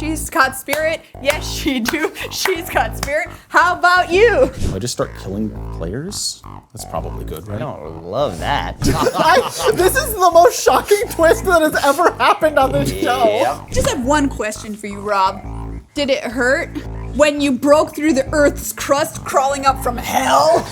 she's got spirit. Yes, she do. She's got spirit. How about you? Do I just start killing players? That's probably good, right? I don't love that. This is the most shocking twist that has ever happened on this show. Just have one question for you, Rob. Did it hurt when you broke through the Earth's crust crawling up from hell?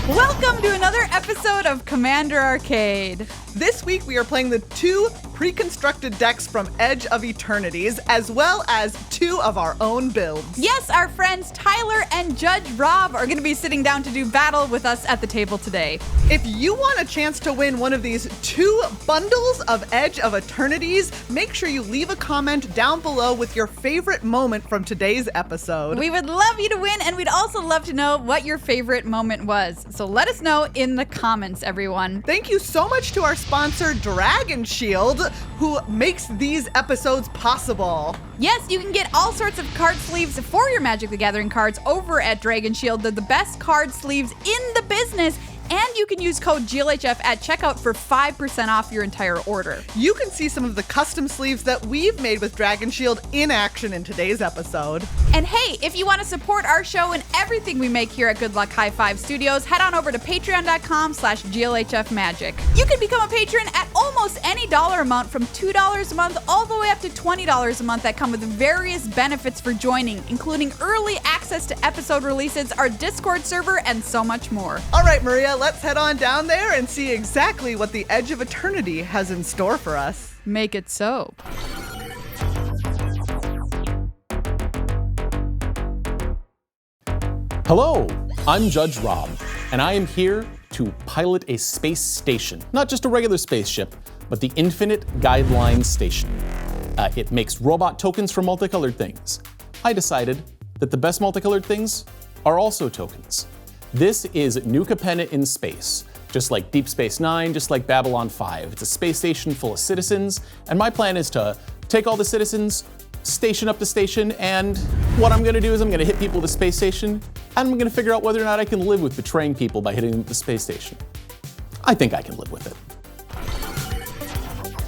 Welcome to another episode of Commander Arcade. This week we are playing the 2 pre-constructed decks from Edge of Eternities, as well as 2 of our own builds. Yes, our friends Tyler and Judge Rob are going to be sitting down to do battle with us at the table today. If you want a chance to win one of these 2 bundles of Edge of Eternities, make sure you leave a comment down below with your favorite moment from today's episode. We would love you to win, and we'd also love to know what your favorite moment was. So let us know in the comments, everyone. Thank you so much to our sponsor, Dragon Shield, who makes these episodes possible. Yes, you can get all sorts of card sleeves for your Magic the Gathering cards over at Dragon Shield. They're the best card sleeves in the business. And you can use code GLHF at checkout for 5% off your entire order. You can see some of the custom sleeves that we've made with Dragon Shield in action in today's episode. And hey, if you want to support our show and everything we make here at Good Luck High Five Studios, head on over to patreon.com/GLHFmagic. You can become a patron at almost any dollar amount from $2 a month all the way up to $20 a month that come with various benefits for joining, including early access to episode releases, our Discord server, and so much more. All right, Maria, let's head on down there and see exactly what the Edge of Eternity has in store for us. Make it so. Hello, I'm Judge Rob, and I am here to pilot a space station. Not just a regular spaceship, but the Infinite Guideline Station. It makes robot tokens for multicolored things. I decided that the best multicolored things are also tokens. This is Nuka Penna in space, just like Deep Space Nine, just like Babylon 5. It's a space station full of citizens, and my plan is to take all the citizens, station up the station, and what I'm gonna do is I'm gonna hit people at the space station, and I'm gonna figure out whether or not I can live with betraying people by hitting them at the space station. I think I can live with it.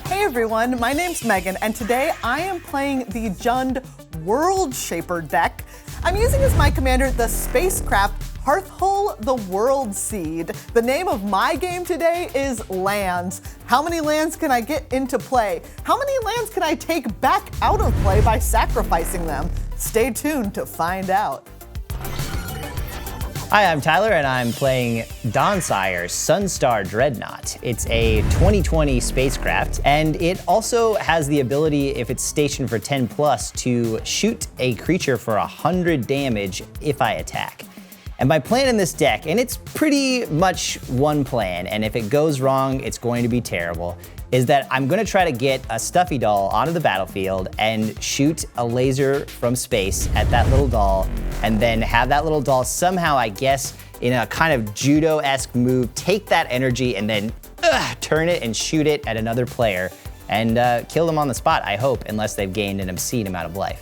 Hey everyone, my name's Megan, and today I am playing the Jund World Shaper deck. I'm using as my commander the SPACECRAFT Hearthhull the World Seed. The name of my game today is Lands. How many lands can I get into play? How many lands can I take back out of play by sacrificing them? Stay tuned to find out. Hi, I'm Tyler, and I'm playing Dawnsire Sunstar Dreadnought. It's a 2020 spacecraft, and it also has the ability, if it's stationed for 10 plus, to shoot a creature for 100 damage if I attack. And my plan in this deck, and it's pretty much one plan, and if it goes wrong, it's going to be terrible, is that I'm gonna try to get a stuffy doll onto the battlefield and shoot a laser from space at that little doll, and then have that little doll somehow, I guess, in a kind of judo-esque move, take that energy and then turn it and shoot it at another player and kill them on the spot, I hope, unless they've gained an obscene amount of life.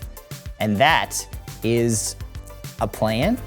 And that is a plan.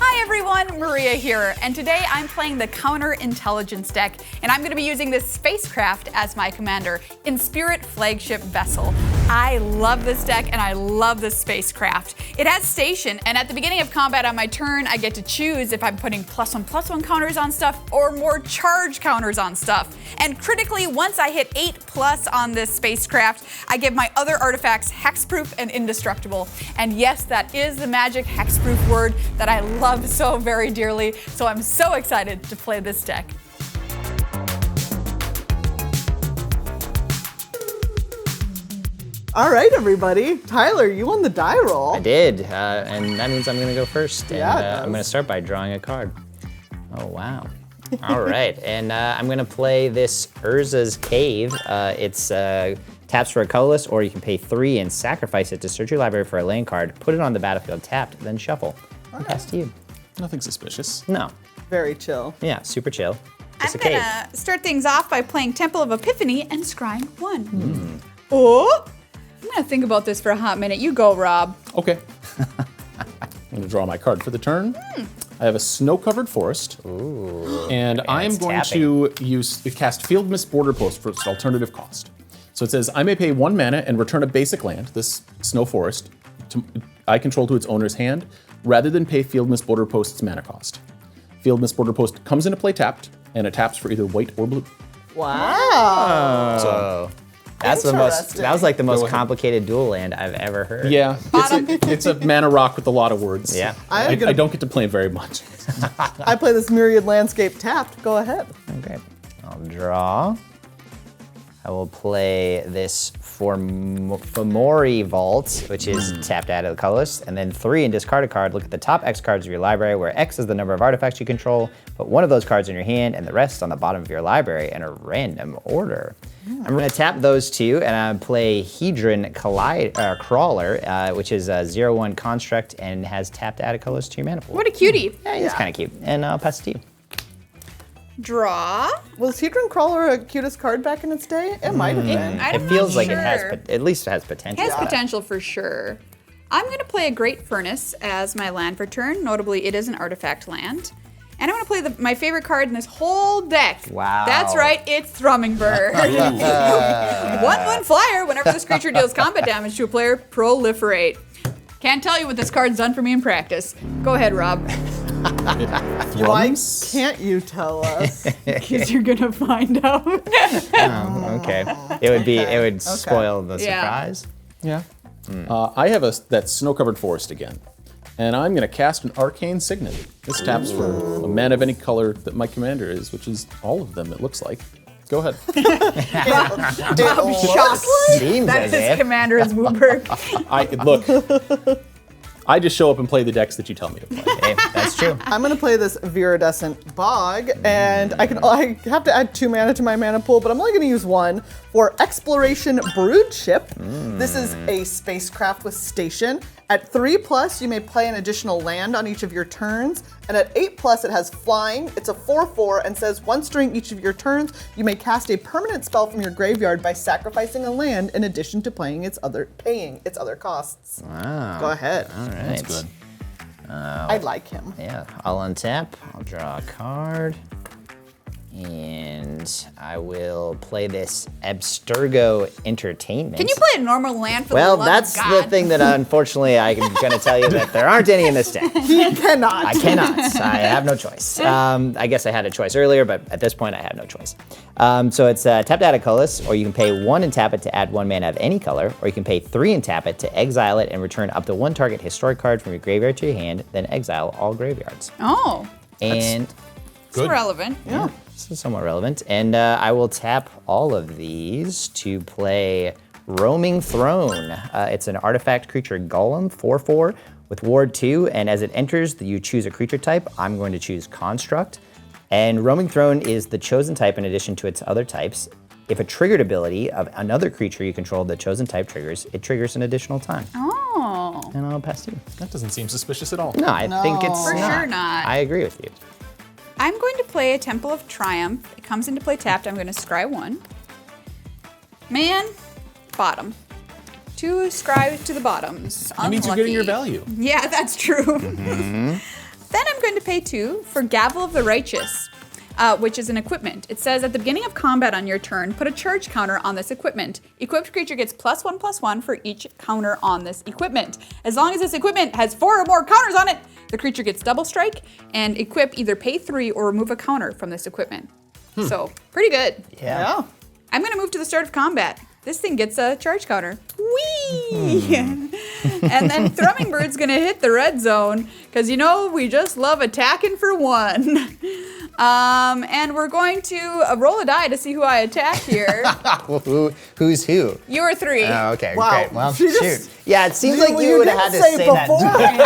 Hi everyone, Maria here, and today I'm playing the Counterintelligence deck, and I'm going to be using this spacecraft as my commander, Inspirit Flagship Vessel. I love this deck and I love this spacecraft. It has station, and at the beginning of combat on my turn, I get to choose if I'm putting +1/+1 counters on stuff or more charge counters on stuff. And critically, once I hit 8+ on this spacecraft, I give my other artifacts hexproof and indestructible. And yes, that is the magic hexproof word that I love so very dearly, so I'm so excited to play this deck. All right, everybody. Tyler, you won the die roll. I did, and that means I'm gonna go first. And Yeah, I'm gonna start by drawing a card. Oh, wow. All right, and I'm gonna play this Urza's Cave. It's taps for a colorless, or you can pay 3 and sacrifice it to search your library for a land card, put it on the battlefield tapped, then shuffle. And pass to you. Nothing suspicious. No. Very chill. Yeah, super chill. Just I'm a cave. gonna start things off by playing Temple of Epiphany and scrying 1. Oh! I'm gonna think about this for a hot minute. You go, Rob. Okay. I'm going to draw my card for the turn. I have a snow-covered forest. And I'm going to cast Field Mist Border Post for its alternative cost. So it says, I may pay 1 mana and return a basic land, this snow forest, I control to its owner's hand, rather than pay Field Mist Border Post's mana cost. Field Mist Border Post comes into play tapped, and it taps for either white or blue. Wow. So That's the most. Interesting. That was like the most complicated dual land I've ever heard. yeah, it's a mana rock with a lot of words. Yeah. I don't get to play very much. I play this Myriad Landscape tapped. Go ahead. Okay. I'll draw. I will play this Fomori Vault, which is tapped out of the colorless, and then 3 and discard a card. Look at the top X cards of your library, where X is the number of artifacts you control. Put one of those cards in your hand, and the rest on the bottom of your library in a random order. I'm going to tap those 2, and I play Hedron Crawler, which is a 0/1 construct and has tapped out of colorless to your mana pool. What a cutie. Yeah, he's kind of cute. And I'll pass it to you. Draw. Was Hedron Crawler a cutest card back in its day? It might have been. It feels like it has, at least it has potential. It has potential for sure. I'm going to play a Great Furnace as my land for turn. Notably, it is an artifact land. And I'm going to play my favorite card in this whole deck. Wow. That's right, it's Thrumming Bird. 1/1 flyer. Whenever this creature deals combat damage to a player, proliferate. Can't tell you what this card's done for me in practice. Go ahead, Rob. Why can't you tell us? Because you're going to find out. Okay. It would spoil the surprise. Yeah. I have that snow-covered forest again. And I'm going to cast an Arcane Signet. This taps for a mana of any color that my commander is, which is all of them, it looks like. Go ahead. Seems That as his if. commander is Wooberg. Look, I just show up and play the decks that you tell me to play. Hey, that's true. I'm gonna play this Viridescent Bog, and I have to add 2 mana to my mana pool, but I'm only gonna use 1 for Exploration Broodship. This is a spacecraft with station. At 3+, you may play an additional land on each of your turns, and at 8+, it has flying. It's a 4/4 and says once during each of your turns, you may cast a permanent spell from your graveyard by sacrificing a land in addition to paying its other costs. Wow. Go ahead. All right. That's good. I like him. Yeah, I'll untap, I'll draw a card, and I will play this Abstergo Entertainment. Can you play a normal land for the Well, love that's of God? the thing that unfortunately I'm going to tell you that there aren't any in this deck. He cannot. I cannot. I have no choice. I guess I had a choice earlier, but at this point I have no choice. So it's tapped out of colorless, or you can pay 1 and tap it to add 1 mana of any color, or you can pay 3 and tap it to exile it and return up to 1 target historic card from your graveyard to your hand, then exile all graveyards. Oh, And it's relevant. Yeah. this is somewhat relevant. And I will tap all of these to play Roaming Throne. It's an artifact creature golem, 4/4 with ward 2, and as it enters, you choose a creature type. I'm going to choose Construct. And Roaming Throne is the chosen type in addition to its other types. If a triggered ability of another creature you control the chosen type triggers, it triggers an additional time. Oh. And I'll pass to you. That doesn't seem suspicious at all. No, I think it's For sure not. I agree with you. I'm going to play a Temple of Triumph. It comes into play tapped. I'm going to scry 1. Man, bottom. 2 scries to the bottoms. That means you're getting your Unlucky. value. Yeah, that's true. Then I'm going to pay 2 for Gavel of the Righteous, which is an equipment. It says at the beginning of combat on your turn, put a charge counter on this equipment. Equipped creature gets +1/+1 for each counter on this equipment. As long as this equipment has 4 or more counters on it, the creature gets double strike, and equip either pay 3 or remove a counter from this equipment. So, pretty good. Yeah. I'm going to move to the start of combat. This thing gets a charge counter. Whee! And then Thrumming Bird's going to hit the red zone, because we just love attacking for 1. And we're going to roll a die to see who I attack here. Who's who? You are 3. Oh, okay, Wow. great. Well, She just- shoot. Yeah, it seems like You you would have had to didn't say say that beforehand.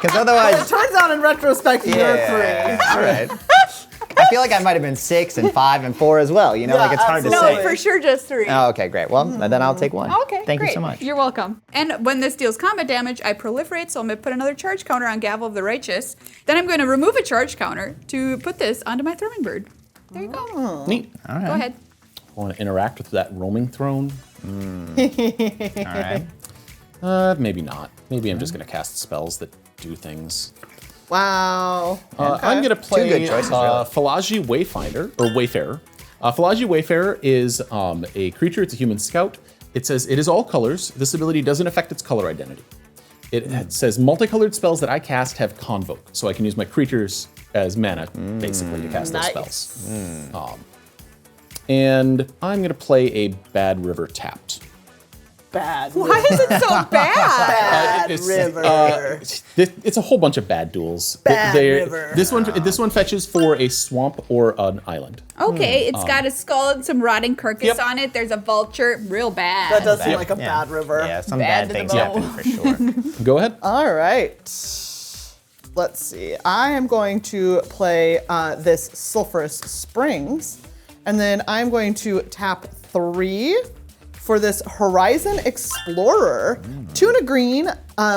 because otherwise, It turns out in retrospect, you're 3. all right. I feel like I might have been 6 and 5 and 4 as well. Like it's hard to No, say. for sure just 3. Oh, okay, great. Well, then I'll take 1. Okay, Thank great. you so much. You're welcome. And when this deals combat damage, I proliferate, so I'm going to put another charge counter on Gavel of the Righteous. Then I'm going to remove a charge counter to put this onto my Thrumming Bird. There you go. Neat. All right. Go ahead. Want to interact with that Roaming Throne? All right. Maybe not. Maybe I'm just going to cast spells that do things. Wow. I'm going to play good choices, really. Philagi Wayfinder, or Wayfarer. Philagi Wayfarer is a creature, it's a human scout. It says, it is all colors. This ability doesn't affect its color identity. It says, multicolored spells that I cast have convoke. So I can use my creatures as mana, basically, to cast those spells. And I'm going to play a Bad River tapped. Bad. Why is it so bad? Bad It's, river. It's a whole bunch of bad duels. Bad river. This one fetches for a swamp or an island. Okay, it's got a skull and some rotting carcass on it. There's a vulture. Real bad. That does seem like a bad river. Yeah, some Bad bad to the things bone. happen for sure. Go ahead. All right. Let's see. I am going to play this Sulphurous Springs, and then I'm going to tap 3 for this Horizon Explorer. 2 and a green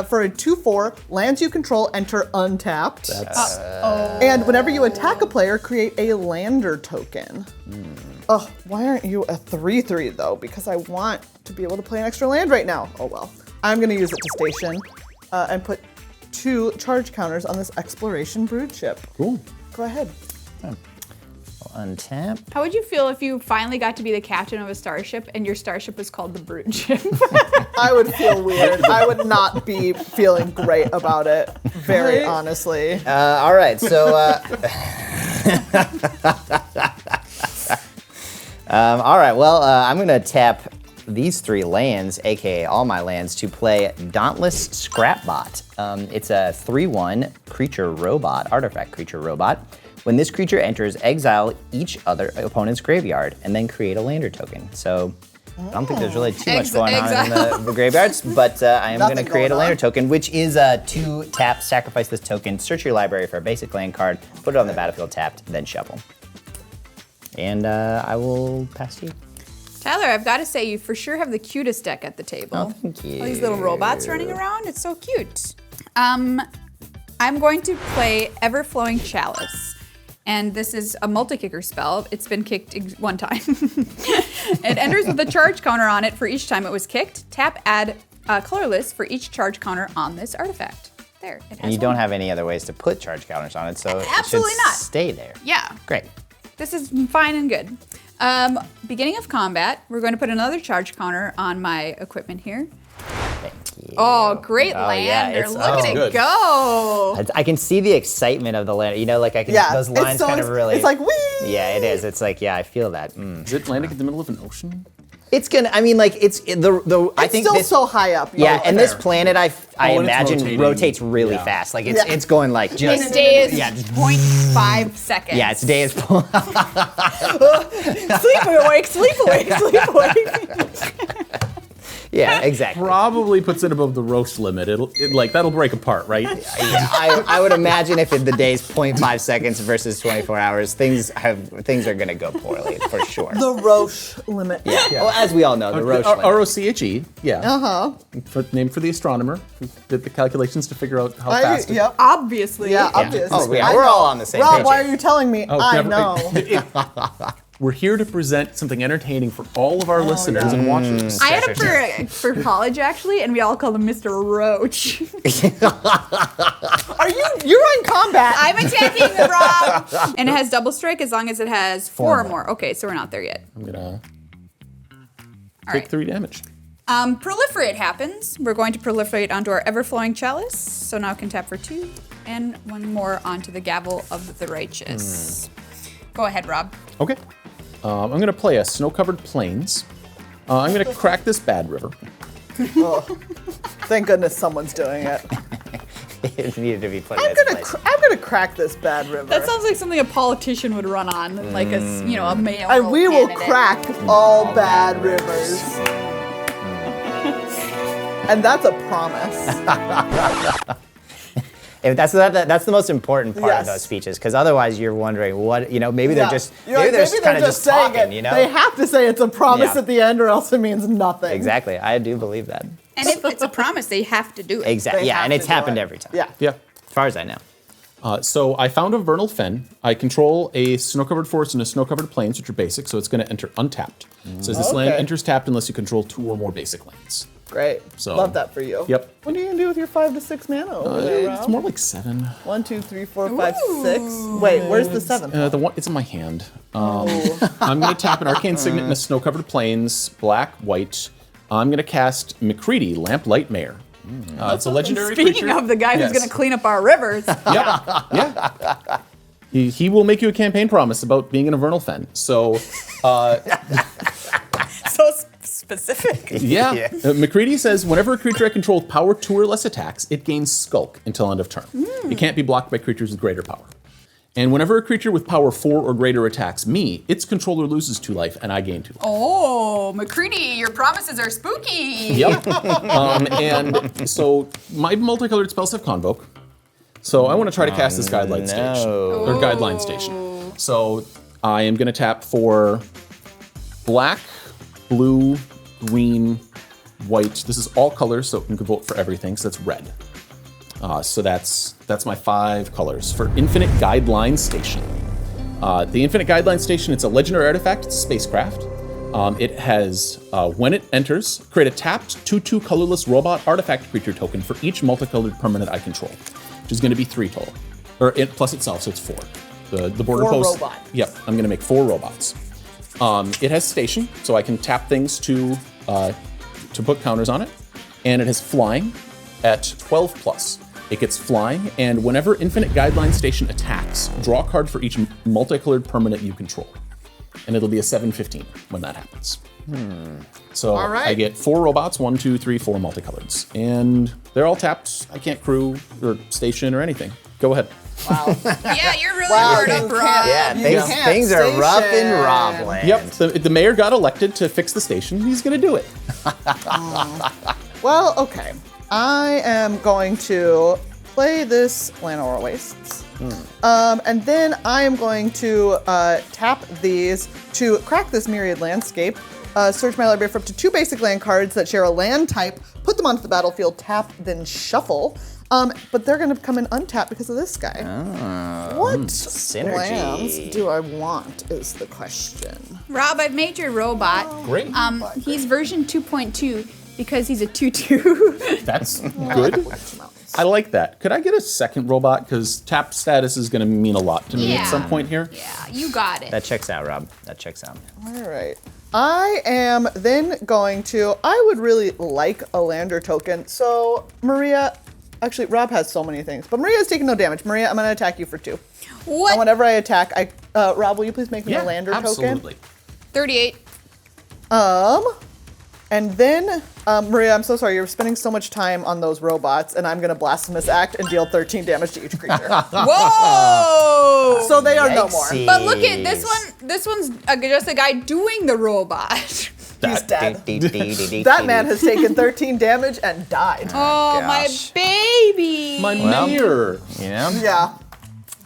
for a 2/4. Lands you control enter untapped. And whenever you attack a player, create a lander token. Oh, why aren't you a 3/3 though? Because I want to be able to play an extra land right now. Oh well. I'm gonna use it to station and put 2 charge counters on this Exploration Brood ship. Cool. Go ahead. Untap. How would you feel if you finally got to be the captain of a starship and your starship was called the Brood Ship? I would feel weird. I would not be feeling great about it, very honestly. All right, so all right. Well, I'm gonna tap these 3 lands, aka all my lands, to play Dauntless Scrapbot. It's a 3/1 creature robot, artifact creature robot. When this creature enters, exile each other opponent's graveyard and then create a lander token. So I don't think there's really too much going on in the graveyards, but I am going to create a lander token, which is a 2 tap, sacrifice this token, search your library for a basic land card, put it on the battlefield tapped, then shuffle. And I will pass to you. Tyler, I've got to say, you for sure have the cutest deck at the table. Oh, thank you. All these little robots running around, it's so cute. I'm going to play Everflowing Chalice. And this is a multi-kicker spell. It's been kicked 1 time. It enters with a charge counter on it for each time it was kicked. Tap, add colorless for each charge counter on this artifact. There, it has And you don't have any other ways to put charge counters on it, so Absolutely it should not. stay there. Yeah. Great. This is fine and good. Beginning of combat, we're going to put another charge counter on my equipment here. Thank you. Oh, great Oh, yeah, lander. it's- Look oh, at it good. go. I can see the excitement of the land. You know, like I can, Yeah, those lines so kind of really. It's like, wee! Yeah, it is. It's like, yeah, I feel that. Is it landing in the middle of an ocean? It's gonna. I mean, like it's the. I It's think still this. so high up. Yeah, and this planet, I and it's imagine rotating. rotates really Yeah. fast. Like Yeah. it's going like just. Its day is yeah, just- 0.5 seconds. yeah, its day is. Sleep awake, sleep awake, sleep awake. Yeah, exactly. Probably puts it above the roast limit. That'll break apart, right? Yeah, I would imagine if the day's 0.5 seconds versus 24 hours, things are gonna go poorly for sure. The Roche limit. Yeah. Well, as we all know, the Roche limit. ROCHE, yeah. Named for the astronomer who did the calculations to figure out how fast it. Yep. Obviously. Yeah, Yeah. obviously. Oh, yeah, I we're know. all on the same Rob, page why here. are you telling me? Oh, I never- know. We're here to present something entertaining for all of our listeners and watchers. I had it for college actually, and we all called him Mr. Roach. You're in combat. I'm attacking the Rob. And it has double strike as long as it has 4 or more. Okay, so we're not there yet. I'm gonna All take right. 3 damage. Proliferate happens. We're going to proliferate onto our Everflowing Chalice. So now I can tap for 2 and 1 more onto the Gavel of the Righteous. Go ahead, Rob. Okay. I'm gonna play a Snow-Covered Plains. I'm gonna crack this Bad River. Thank goodness someone's doing it. It needed to be put in I'm its gonna, place. I'm gonna crack this Bad River. That sounds like something a politician would run on, like a mayoral And we will candidate. crack all bad rivers. And that's a promise. If that's the most important part of Yes. those speeches, because otherwise you're wondering what maybe they're Yeah. just You're like, they're kind of just saying talking, it. They have to say it's a promise Yeah. at the end, or else it means nothing. Exactly, I do believe that. And if it's a promise, they have to do it. Exactly, They yeah, have and to it's do happened it. every time. Yeah. Yeah. As far as I know. So I found a Vernal Fen. I control a Snow-Covered Forest and a Snow-Covered Plains, which are basic, so it's going to enter untapped. It says this land Okay. enters tapped unless you control 2 or more basic lands. Great. So- Love that for you. Yep. What are you gonna do with your 5 to 6 mana over there, Rob? It's more like 7. 1, 2, 3, 4, 5, 6. Wait, where's the 7th? The one, it's in my hand. I'm going to tap an Arcane Signet in a snow-covered plains, black, white. I'm going to cast McCready, Lamplight Mare. It's a legendary Speaking creature. of the guy who's Yes. going to clean up our rivers. Yep. Yeah. He will make you a campaign promise about being in a vernal fen. So, So specific. yeah. McCready says, whenever a creature I control with power 2 or less attacks, it gains Skulk until end of turn. It can't be blocked by creatures with greater power. And whenever a creature with power 4 or greater attacks me, its controller loses 2 life and I gain 2 life. Oh, McCready, your promises are spooky. Yep. And so my multicolored spells have Convoke. So I want to try to cast this Guideline station. Or Guideline station. So I am going to tap for black, blue, green, white. This is all colors, so you can vote for everything. So that's red. So that's my 5 colors for Infinite Guideline Station. The Infinite Guideline Station, it's a legendary artifact. It's a spacecraft. It has, when it enters, create a tapped 2/2 colorless robot artifact creature token for each multicolored permanent I control, which is going to be 3 total, or it plus itself, so it's 4. The border 4 post. robot. Yep, I'm going to make 4 robots. It has station, so I can tap things to put counters on it, and it has flying at 12 plus. It gets flying, and whenever Infinite Guideline Station attacks, draw a card for each multicolored permanent you control. And it'll be a 7/15 when that happens. So All right. I get 4 robots, 1, 2, 3, 4 multicoloreds. And they're all tapped. I can't crew or station or anything. Go ahead. Yeah, you're really Wow, hard you up, Rob. Yeah, You things, can't things are rough in station. Robland. Yep, the mayor got elected to fix the station. He's going to do it. Well, okay. I am going to play this Llanowar Wastes. And then I am going to tap these to crack this Myriad Landscape, search my library for up to 2 basic land cards that share a land type, put them onto the battlefield, tap, then shuffle. But they're going to come in untapped because of this guy. What synergy. lands do I want is the question. Rob, I've made your robot. Great. He's version 2.2 because he's a 2/2. That's good. I like that. Could I get a second robot? Because tap status is going to mean a lot to me at some point here. Yeah, you got it. That checks out, Rob. That checks out. All right. I am then going to, I would really like a lander token. So Maria, actually Rob has so many things, but Maria's taking no damage. Maria, I'm going to attack you for 2. What? And whenever I attack, Rob, will you please make me a lander absolutely. token? 38. And then, Maria, I'm so sorry, you're spending so much time on those robots, and I'm going to Blasphemous Act and deal 13 damage to each creature. Whoa! So they are no more. Yikesy. But look at this one. This one's just a guy doing the robot. He's dead. That man has taken 13 damage and died. Oh, my Gosh. baby. My Well, mayor. You know? Yeah,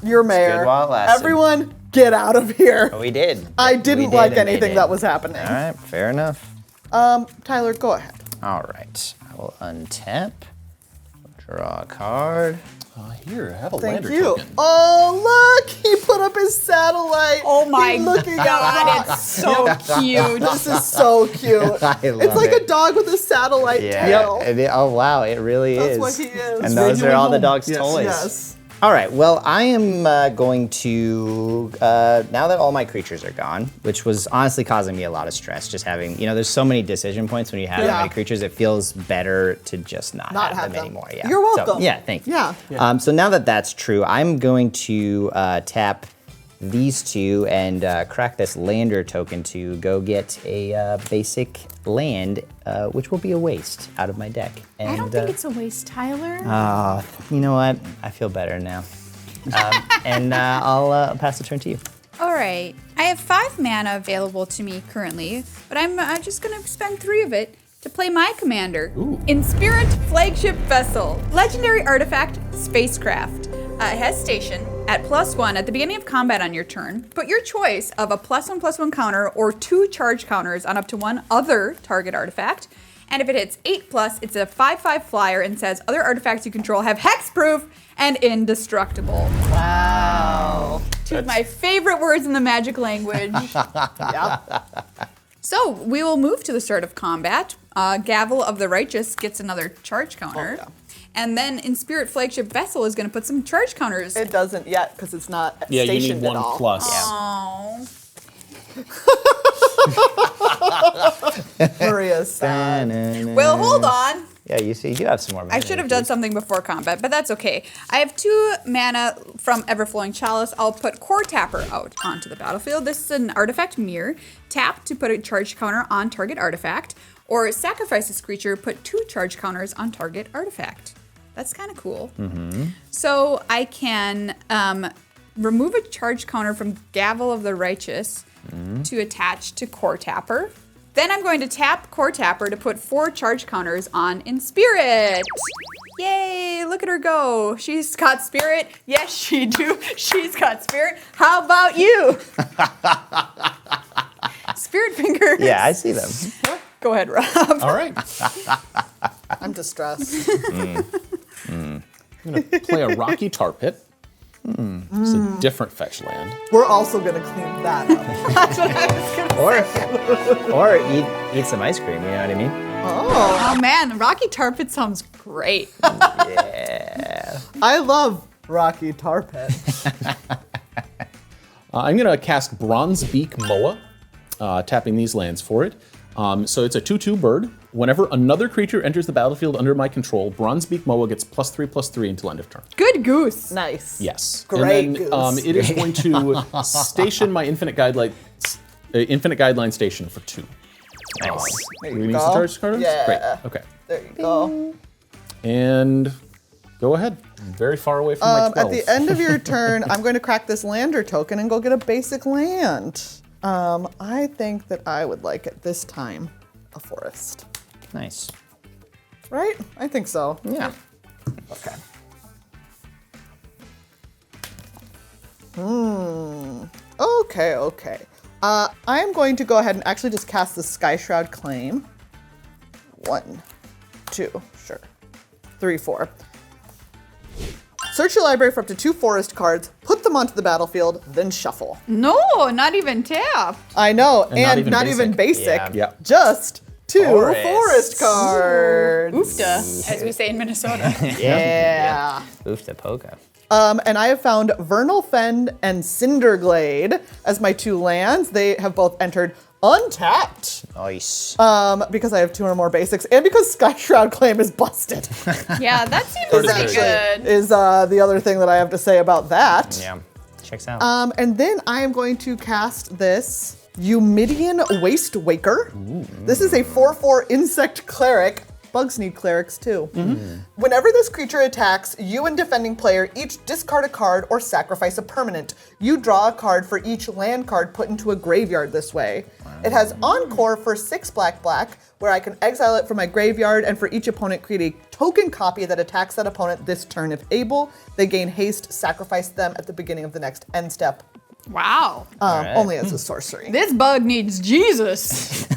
you're mayor. good while it lasted. Everyone, get out of here. We did. I We didn't did like and they anything did. that was happening. All right, fair enough. Tyler, go ahead. All right, I will untap, draw a card. Here, have a Thank lander you. token. Oh, look, he put up his satellite. Oh my He's looking at God, us. it's so cute. This is so cute. I It's love like it. a dog with a satellite tail. Oh wow, it really That's is. what he is. And those are all the dog's Yes. toys. Yes. All right, well, I am going to, now that all my creatures are gone, which was honestly causing me a lot of stress, just having, there's so many decision points when you have that Yeah. many creatures, it feels better to just not have them them. anymore. Yeah. You're welcome. So, yeah, thank you. Yeah. So now that that's true, I'm going to tap these 2 and crack this lander token to go get a basic land, which will be a waste out of my deck. And, I don't think it's a waste, Tyler. you know what? I feel better now. And I'll pass the turn to you. All right. I have 5 mana available to me currently, but I'm just going to spend 3 of it to play my commander. Inspirit Flagship Vessel. Legendary artifact, Spacecraft. It has station at +1 at the beginning of combat on your turn. Put your choice of a +1/+1 counter or 2 charge counters on up to 1 other target artifact. And if it hits 8+, it's a 5/5 flyer and says other artifacts you control have hexproof and indestructible. Wow. Two of my favorite words in the magic language. Yep. So we will move to the start of combat. Gavel of the Righteous gets another charge counter. yeah. And then Inspirit Flagship Vessel is going to put some charge counters. It doesn't yet because it's not Yeah, you stationed need one at all. plus. Oh. Maria's sad. Well, hold on. Yeah, you see, you do have some more mana. I should have done something before combat, but that's okay. I have 2 mana from Everflowing Chalice. I'll put Core Tapper out onto the battlefield. This is an artifact mirror. Tap to put a charge counter on target artifact, or sacrifice this creature, put 2 charge counters on target artifact. That's kind of cool. So I can remove a charge counter from Gavel of the Righteous to attach to Core Tapper. Then I'm going to tap Core Tapper to put 4 charge counters on Inspirit. Yay, look at her go. She's got Spirit. Yes, she do. She's got Spirit. How about you? Spirit fingers. Yeah, I see them. Go ahead, Rob. All right. I'm distressed. I'm going to play a Rocky Tar Pit. It's a different fetch land. We're also gonna clean that up. That's what I was gonna say. Or eat some ice cream, you know what I mean? Oh man, the Rocky Tar Pit sounds great. I love Rocky Tar Pit. I'm going to cast Bronzebeak Moa, tapping these lands for it. So it's a 2/2 bird. Whenever another creature enters the battlefield under my control, Bronzebeak Moa gets +3/+3 until end of turn. Good goose. Nice. Yes. Great And then, goose. it is going to station my Infinite Guideline station for 2. Nice. There We you need go. some charge cards? Yeah. Great. Okay. There you go. And go ahead. Very far away from my 12. At the end of your turn, I'm going to crack this lander token and go get a basic land. I think that I would like it this time a forest. Nice. Right? I think so. Yeah. Okay. Okay. I am going to go ahead and actually just cast the Sky Shroud Claim. 1, 2, sure. 3, 4. Search your library for up to 2 forest cards, put them onto the battlefield, then shuffle. No, not even tapped. I know, And and not not even even basic. Yeah. Yeah. Just 2 Forest. forest cards. Oofta, as we say in Minnesota. Yeah. Oof the polka. And I have found Vernal Fen and Cinderglade as my 2 lands. They have both entered untapped Nice. because I have 2 or more basics, and because Sky Shroud Claim is busted. Yeah, that seems Pretty pretty good. is the other thing that I have to say about that. Yeah. Checks out. And then I am going to cast this Eumidian Waste Waker. This is a 4/4 insect cleric. Bugs need clerics too. Whenever this creature attacks, you and defending player each discard a card or sacrifice a permanent. You draw a card for each land card put into a graveyard this way. It has Encore for 6 black, where I can exile it from my graveyard, and for each opponent create a token copy that attacks that opponent this turn if able. They gain haste, sacrifice them at the beginning of the next end step. Wow. Only as a sorcery. This bug needs Jesus.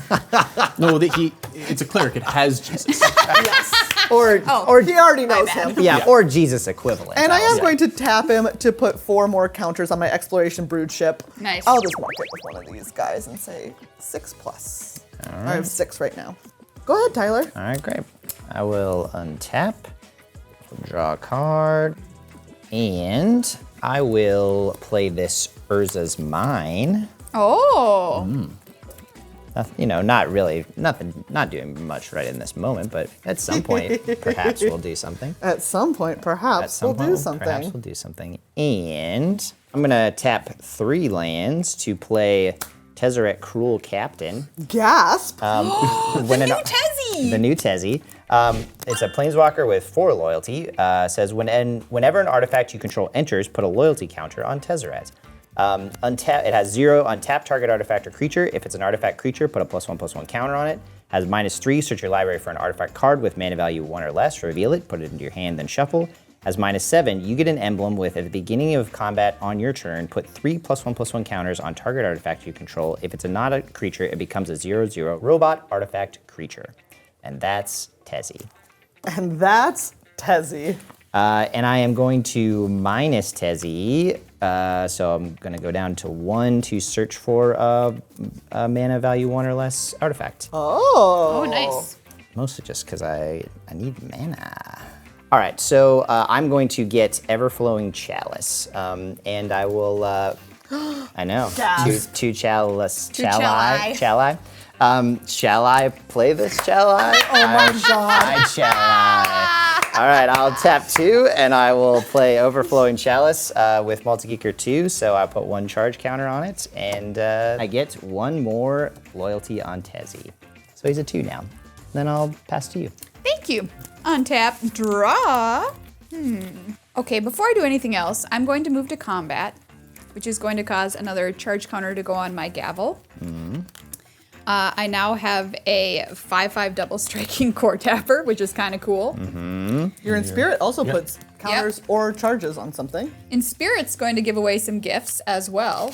No, it's a cleric. It has Jesus. or He already knows him. yeah, or Jesus equivalent. And I am Yeah. going to tap him to put 4 more counters on my Exploration Brood ship. Nice. I'll just mark it with one of these guys and say 6+. I have 6 right now. Go ahead, Tyler. All right, great. I will untap, draw a card, and I will play this Urza's Mine. Oh. Not really, not doing much right in this moment, but at some point, perhaps we'll do something. At some point, perhaps At some we'll point, do something. Perhaps we'll do something. And I'm gonna tap 3 lands to play Tezzeret Cruel Captain. Gasp! When the an- new Tezzy. The new Tezzy. It's a planeswalker with 4 loyalty. Says whenever an artifact you control enters, put a loyalty counter on Tezzeret. It has 0 untap target artifact or creature. If it's an artifact creature, put a +1/+1 counter on it. Has -3, search your library for an artifact card with mana value 1 or less, reveal it, put it into your hand, then shuffle. Has -7, you get an emblem with, at the beginning of combat on your turn, put 3 +1/+1 counters on target artifact you control. If it's not a creature, it becomes a 0/0 robot artifact creature. And that's Tezzy. And that's Tezzy. And I am going to minus Tezzy. So I'm going to go down to 1 to search for a mana value 1 or less artifact. Oh, nice. Mostly just because I need mana. All right, so I'm going to get Everflowing Chalice. And I will, I know, two chalice, shall I? Shall I play this, shall I? Oh my god. Shall I? All right, I'll tap 2 and I will play Overflowing Chalice with Multigeeker 2. So I put 1 charge counter on it and I get 1 more loyalty on Tezzy. So he's a 2 now. Then I'll pass to you. Thank you. Untap, draw. Okay, before I do anything else, I'm going to move to combat, which is going to cause another charge counter to go on my gavel. I now have a 5/5 double striking core tapper, which is kind of cool. Your Inspirit also puts counters or charges on something. Inspirit's going to give away some gifts as well.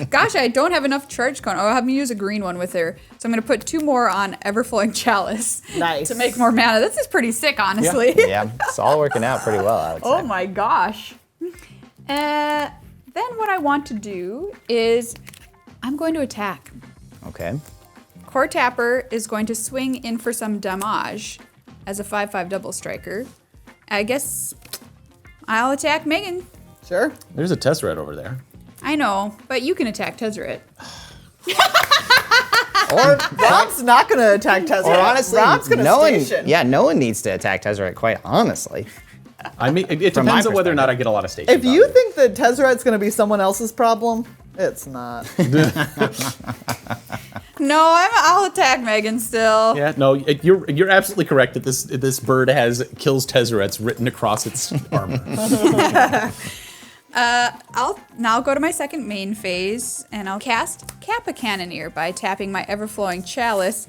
Gosh, I don't have enough charge counter. I'll have me use a green one with her. So I'm going to put 2 more on Everflowing Chalice. Nice. To make more mana. This is pretty sick, honestly. Yeah, it's all working out pretty well, I would say. Oh my gosh. Then what I want to do is I'm going to attack. Okay. Core Tapper is going to swing in for some damage as a 5/5 double striker. I guess I'll attack Meghan. Sure. There's a Tezzeret over there. I know, but you can attack Tezzeret. Or Rob's not going to attack Tezzeret. Or honestly, Rob's going to station. no one needs to attack Tezzeret, quite honestly. I mean, it From my depends on whether or not I get a lot of station. If you think that Tezzeret's going to be someone else's problem, it's not. No, I'll attack Meghan still. Yeah, no, you're absolutely correct that this bird has kills Tezzerets written across its armor. I'll now go to my second main phase, and I'll cast Kappa Cannoneer by tapping my Everflowing Chalice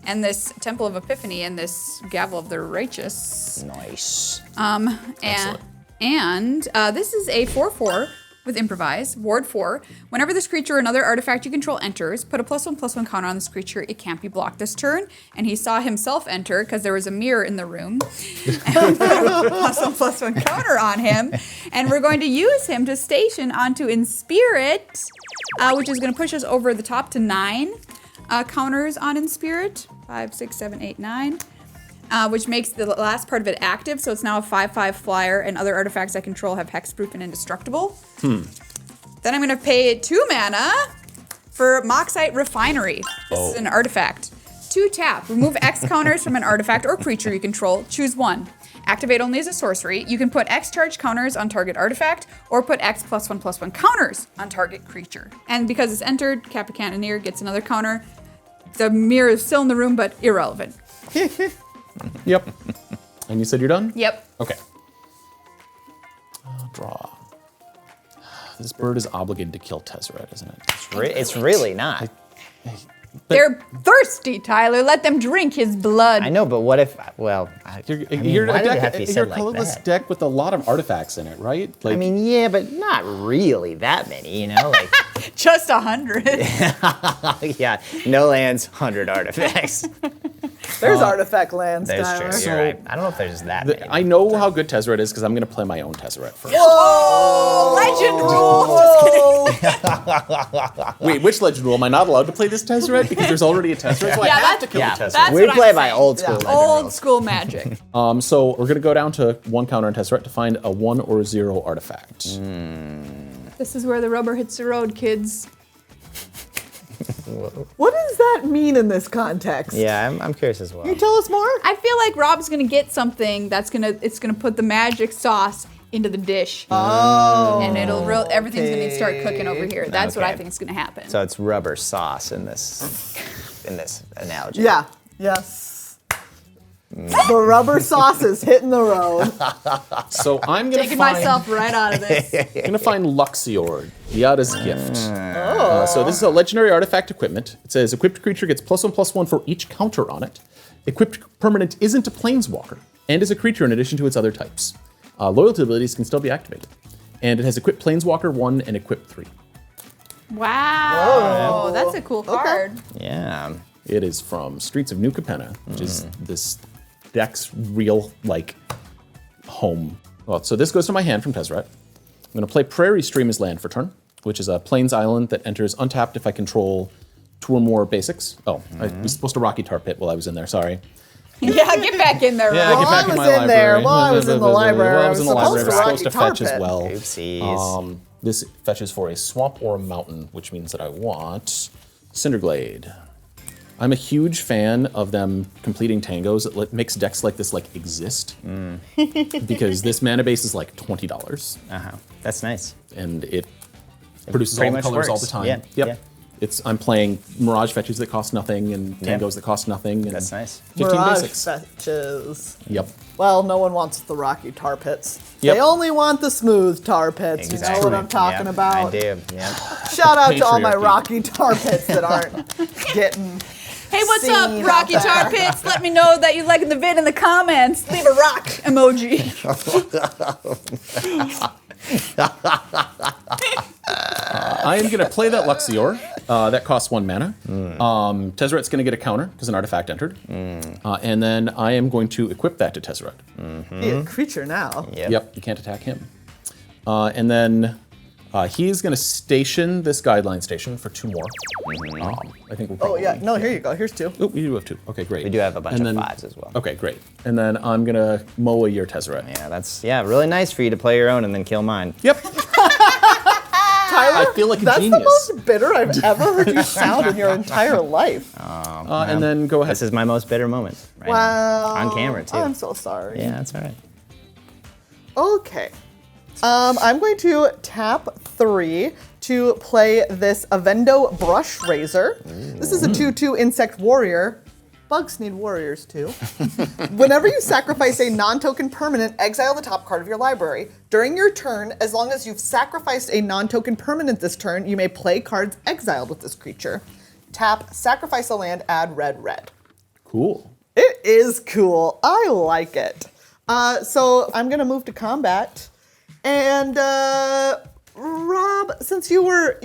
and this Temple of Epiphany and this Gavel of the Righteous. Nice. And this is a 4/4 with Improvise, Ward 4. Whenever this creature or another artifact you control enters, put a +1/+1 counter on this creature. It can't be blocked this turn. And he saw himself enter because there was a mirror in the room. And put a +1/+1 counter on him. And we're going to use him to station onto Inspirit, which is going to push us over the top to 9 counters on Inspirit. 5, 6, 7, 8, 9. Which makes the last part of it active, so it's now a 5/5 flyer, and other artifacts I control have hexproof and indestructible. Then I'm gonna pay 2 mana for Moxite Refinery. This is an artifact. 2 tap, remove X counters from an artifact or creature you control, choose 1. Activate only as a sorcery. You can put X charge counters on target artifact, or put X +1/+1 counters on target creature. And because it's entered, Kappa Cannoneer gets another counter. The mirror is still in the room, but irrelevant. Yep. And you said you're done? Yep. Okay. Draw. This bird is obligated to kill Tezzeret, isn't it? It's really not. They're thirsty, Tyler. Let them drink his blood. I know, but what if, well, You're why a did it deck, have to be you're said a like colorless that? deck with a lot of artifacts in it, right? Like, I mean, yeah, but not really that many, you know? Like, Just 100. yeah, no lands, 100 artifacts. There's artifact lands, That's Tyler. true, you're right. I don't know if there's that many. I know how good Tezzeret is because I'm going to play my own Tezzeret first. Oh, legend rule. Wait, which legend rule? Am I not allowed to play this Tezzeret? Because there's already a Tezzeret, so I have to kill the Tezzeret. that's we what play I'm by saying. old school legend Old rules. school magic. So we're going to go down to 1 counter on Tezzeret to find a 1 or 0 artifact. This is where the rubber hits the road, kids. What does that mean in this context? Yeah, I'm curious as well. Can you tell us more? I feel like Rob's gonna get something that's gonna put the magic sauce into the dish. Oh. And everything's gonna start cooking over here. That's what I Okay. think is gonna happen. So it's rubber sauce in this analogy. Yeah. Yes. The rubber sauce is hitting the road. So I'm going to Taking find myself right out of this. I'm going to find Luxiord, Yada's gift. So this is a legendary artifact equipment. It says equipped creature gets +1/+1 for each counter on it. Equipped permanent isn't a planeswalker and is a creature in addition to its other types. Loyalty abilities can still be activated. And it has equipped planeswalker 1 and equipped 3. Wow. That's a cool card. Yeah. It is from Streets of New Capenna, which is this deck's real, like, home. Well, so this goes to my hand from Tezzeret. I'm going to play Prairie Stream as land for turn, which is a Plains island that enters untapped if I control 2 or more basics. Oh, I was supposed to Rocky Tar Pit while I was in there, sorry. Yeah, get back in there, Yeah, Rob. get back in my library. While I was in the library, While I was in the library, I was supposed to Rocky fetch as Tar Pit. well. Oopsies. This fetches for a swamp or a mountain, which means that I want Cinderglade. I'm a huge fan of them completing tangos. It makes decks like this exist because this mana base is like $20, That's nice. and it produces pretty all the much colors all works. the time. Yeah, Yep. yeah. I'm playing Mirage fetches that cost nothing and tangos that cost nothing. And That's nice. 15 Mirage basics. fetches. Yep. Well, no one wants the rocky tar pits. Yep. They only want the smooth tar pits. You know what I'm talking Yep, about? I do. Yeah. Shout out to all my Patriarchy. rocky tar pits that aren't getting. Hey, what's Seen up, out Rocky there. Tar Pits? Let me know that you like the vid in the comments. Leave a rock emoji. I am going to play that Luxior. That costs 1 mana. Tezzeret's going to get a counter because an artifact entered. And then I am going to equip that to Tezzeret. Be a creature now. Yep, you can't attack him. And then he's going to station this Guideline station for 2 more. I think we'll Oh probably... yeah, no, here you go. Here's 2. Oh, we do have 2. Okay, great. We do have a bunch And of then- 5s as well. Okay, great. And then I'm going to mow your Tezzeret. Yeah, that's really nice for you to play your own and then kill mine. Yep. Tyler, I feel like a that's genius. the most bitter I've ever heard you sound in your entire life. And then go ahead. This is my most bitter moment. Right Wow. now. On camera too. I'm so sorry. Yeah, that's all right. Okay. I'm going to tap 3 to play this Avendo Brush Razor. This is a 2/2 insect warrior. Bugs need warriors too. Whenever you sacrifice a non-token permanent, exile the top card of your library. During your turn, as long as you've sacrificed a non-token permanent this turn, you may play cards exiled with this creature. Tap, sacrifice a land, add red, red. Cool. It is cool. I like it. So I'm gonna move to combat, and Rob, since you were,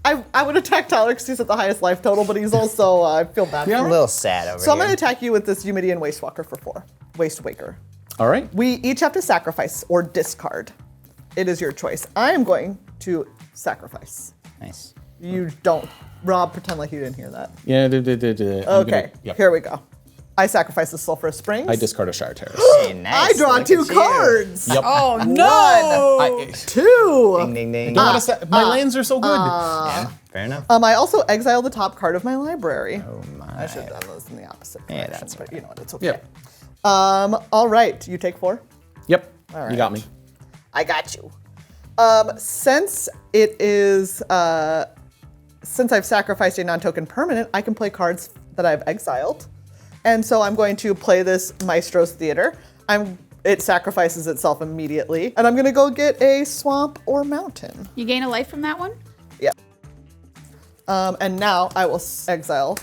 I would attack Tyler because he's at the highest life total, but he's also, I feel bad I'm for a him. little sad over So I'm here. gonna attack you with this Eumidian Wastewalker for 4. Wastewaker. All right. We each have to sacrifice or discard. It is your choice. I am going to sacrifice. Nice. You don't. Rob, pretend like you didn't hear that. Yeah. Okay, here we go. I sacrifice the Sulphurous Springs. I discard a Shire Terrace. Hey, nice. I draw Look 2 at you. cards. Yep. Oh, no. 2. Ding, ding, ding. My lands are so good. Yeah, fair enough. I also exile the top card of my library. Oh my. I should have done those in the opposite Yeah, direction, that's but okay. you know what, it's okay. Yep. All right, you take 4. Yep. All You got me. I got you. Since it is, since I've sacrificed a non-token permanent, I can play cards that I've exiled. And so I'm going to play this Maestro's Theater. It sacrifices itself immediately. And I'm gonna go get a swamp or mountain. You gain a life from that one? Yep. And now I will exile.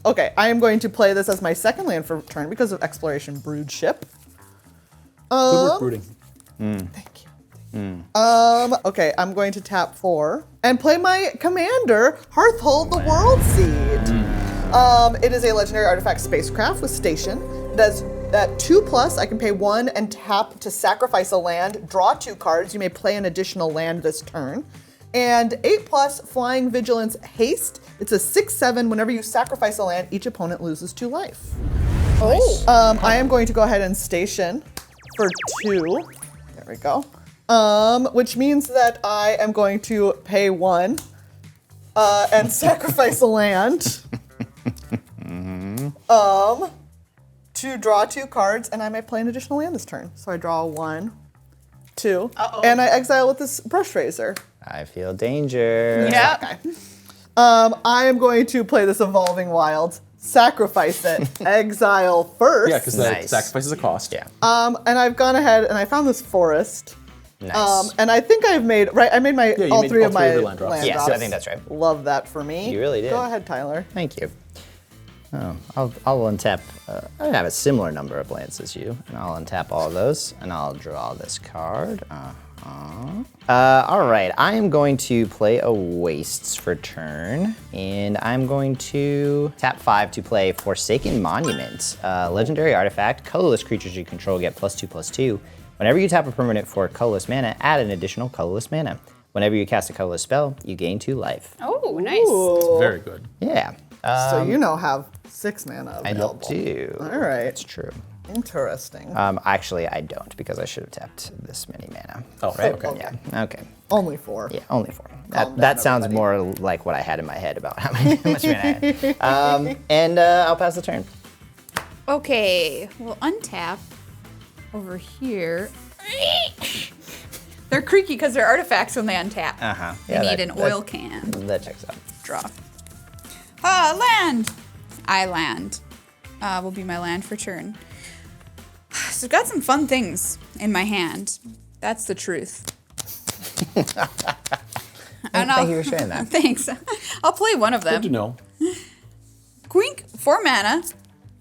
Okay, I am going to play this as my second land for turn because of Exploration Brood Ship. Good work brooding. Thank you. Okay, I'm going to tap 4 and play my commander, Hearthhull the World Seed. It is a legendary artifact spacecraft with station. It has at 2+, I can pay 1 and tap to sacrifice a land, draw 2 cards. You may play an additional land this turn. And 8+, Flying Vigilance Haste. It's a 6/7. Whenever you sacrifice a land, each opponent loses 2 life. Oh. I am going to go ahead and station for 2. There we go. Which means that I am going to pay 1 and sacrifice a land. To draw 2 cards, and I might play an additional land this turn. So I draw 1, 2, and I exile with this Brush Razor. I feel danger. Yeah. Okay. I am going to play this Evolving Wild, sacrifice it, exile first. Yeah, because Nice. the sacrifice is a cost. Yeah. And I've gone ahead and I found this forest. Nice. And I think I've made, I made my you all made 3 all of 3 my of your land drops. land Yes, drops. I think that's right. Love that for me. You really did. Go ahead, Tyler. Thank you. Oh, I'll untap. I have a similar number of lands as you, and I'll untap all of those, and I'll draw this card. All right, I am going to play a Wastes for turn, and I'm going to tap 5 to play Forsaken Monument. Legendary artifact, colorless creatures you control get +2/+2. Whenever you tap a permanent for colorless mana, add an additional colorless mana. Whenever you cast a colorless spell, you gain 2 life. Oh, nice. Ooh. Very good. Yeah. So you now have 6 mana I available. do. All right. That's true. Interesting. Actually, I don't, because I should have tapped this many mana. Oh, right. Okay. Yeah, okay. Only 4. Yeah, only 4. Calm That down, sounds everybody. more like what I had in my head about how much mana I had. And I'll pass the turn. Okay, we'll untap over here. They're creaky because they're artifacts when they untap. They Yeah, need that- an oil can. That checks out. Draw. Land! I land. Will be my land for turn. So I've got some fun things in my hand. That's the truth. Thank you for sharing that. Thanks. I'll play one of them. Good to know. Quink, 4 mana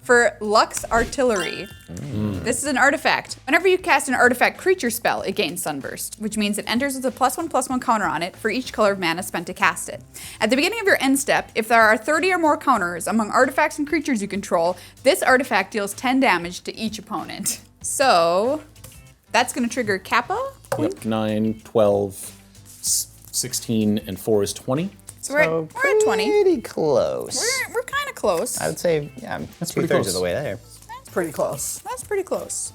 for Lux Artillery. This is an artifact. Whenever you cast an artifact creature spell, it gains Sunburst, which means it enters with a +1/+1 counter on it for each color of mana spent to cast it. At the beginning of your end step, if there are 30 or more counters among artifacts and creatures you control, this artifact deals 10 damage to each opponent. So that's going to trigger Kappa. Yep, 9, 12, 16, and 4 is 20. So we're at 20. Pretty close. We're kind of close. I would say, yeah, That's two pretty thirds close. of the way there. Pretty close. That's pretty close.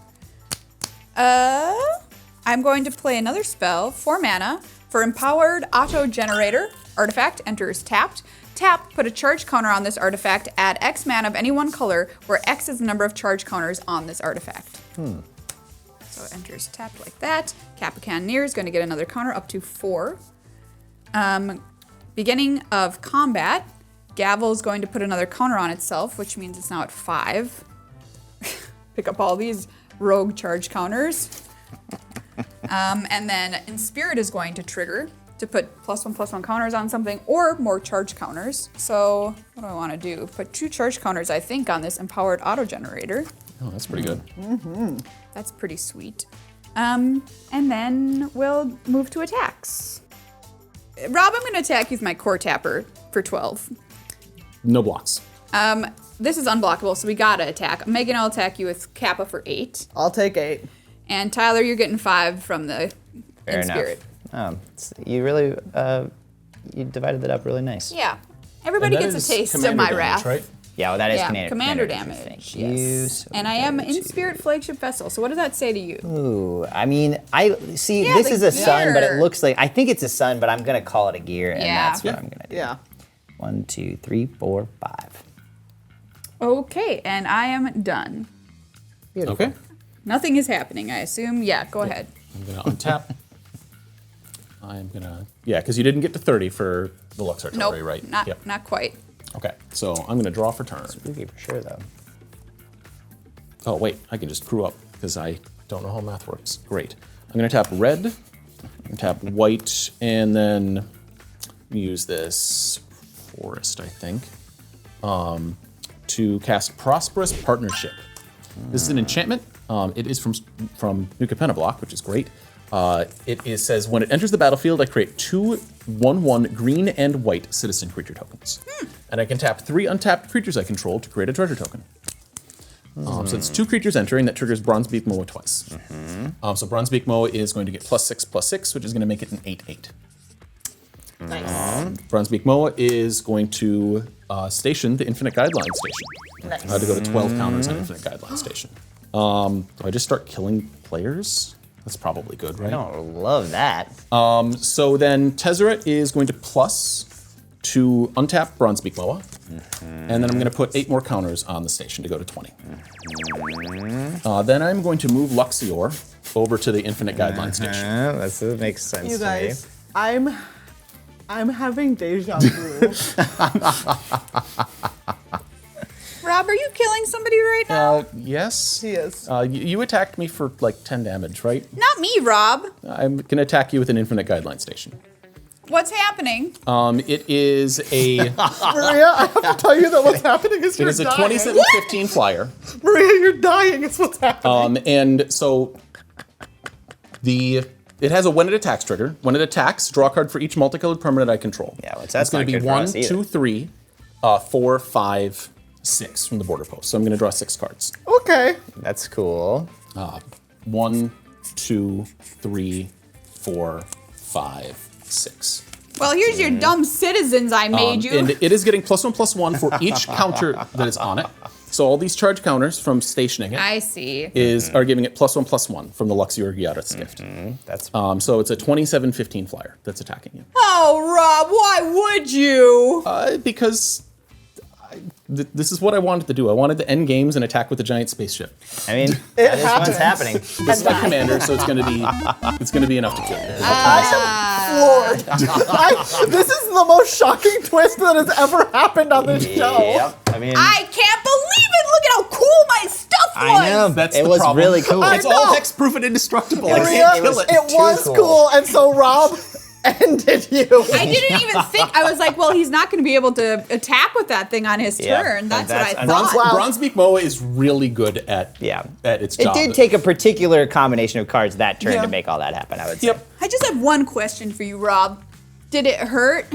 I'm going to play another spell, 4 mana, for Empowered Auto Generator. Artifact enters tapped. Tap, put a charge counter on this artifact, add X mana of any one color, where X is the number of charge counters on this artifact. So it enters tapped like that. Kappa Cannoneer is going to get another counter up to 4. Beginning of combat, Gavel is going to put another counter on itself, which means it's now at 5. Pick up all these rogue charge counters. And then Inspirit is going to trigger to put +1/+1 counters on something or more charge counters. So what do I want to do? Put 2 charge counters, I think, on this Empowered Auto Generator. Oh, that's pretty good. That's pretty sweet. And then we'll move to attacks. Rob, I'm going to attack you with my Core Tapper for 12. No blocks. This is unblockable, so we gotta attack. Megan, I'll attack you with Kappa for 8. I'll take 8. And Tyler, you're getting 5 from the Fair Inspirit. enough. You really, you divided that up really nice. Yeah. Everybody And that gets is a taste of commander my damage, wrath. right? Yeah, well, that is Yeah, commander damage. damage. Thank you. Yes. So And I am go to- Inspirit Flagship Vessel. So what does that say to you? Ooh, I mean, I see. Yeah, this the is a sun, but it gear. looks like I think it's a sun, but I'm gonna call it a gear, and Yeah. that's what I'm gonna do. Yeah. 1, 2, 3, 4, 5. Okay, and I am done. Okay. Nothing is happening, I assume. Yeah, go ahead. I'm going to untap. I'm going to, yeah, because you didn't get to 30 for the Lux Nope, Artillery, right? not Yep. not quite. Okay, so I'm going to draw for turn. Spooky for sure, though. Oh, wait, I can just crew up because I don't know how math works. Great. I'm going to tap red, I'm going to tap white, and then use this forest, I think, to cast Prosperous Partnership. This is an enchantment. It is from New Capenna block, which is great. Says, when it enters the battlefield, I create 2 1/1 green and white citizen creature tokens. And I can tap 3 untapped creatures I control to create a treasure token. So it's 2 creatures entering that triggers Bronzebeak Moa twice. So Bronzebeak Moa is going to get +6/+6, which is going to make it an 8/8. Nice. Bronzebeak Moa is going to station the Infinite Guideline station. Nice. To go to 12 counters on Infinite Guideline station. Do I just start killing players? That's probably good, right? I don't love that. So then Tezzeret is going to plus to untap Bronzebeak Moa. And then I'm going to put 8 more counters on the station to go to 20. Then I'm going to move Luxior over to the Infinite Guideline station. That makes sense You to guys, I'm having deja vu. Rob, are you killing somebody right now? Yes. He is. You attacked me for like 10 damage, right? Not me, Rob. I'm going to attack you with an Infinite Guideline station. What's happening? It is a Maria, I have to tell you that what's happening is it you're is a dying. 2715 flyer. Maria, you're dying. It's what's happening. And so it has a when it attacks trigger. When it attacks, draw a card for each multicolored permanent I control. Yeah, well, that's it's going not to be good for 1, us either. 2, 3, 4, 5, 6 from the border post. So I'm going to draw 6 cards. Okay. That's cool. 1, 2, 3, 4, 5, 6. Well, here's your dumb citizens I made you. And it is getting +1/+1 for each counter that is on it. So all these charge counters from stationing it I see. are giving it +1/+1 from the Luxior Gyara's gift. That's So it's a 2715 flyer that's attacking you. Oh, Rob, why would you? Because this is what I wanted to do. I wanted to end games and attack with a giant spaceship. I mean, that is happens. what's happening. This is my commander, so it's gonna be enough to kill you. Lord. This is the most shocking twist that has ever happened on this show. Yep. I mean, I can't believe it. Look at how cool my stuff was. I know. That's it the was problem. really cool. It's I all know. hexproof and indestructible. I Maria, can't kill it. it was Too cool. cool. And so Rob ended you. I didn't even think. I was like, well, he's not going to be able to attack with that thing on his Yeah, turn. That's what I that's- thought. Bronze Beak Moa is really good at its It job. did take a particular combination of cards that turn Yeah. to make all that happen, I would say. Yep. I just have one question for you, Rob. Did it hurt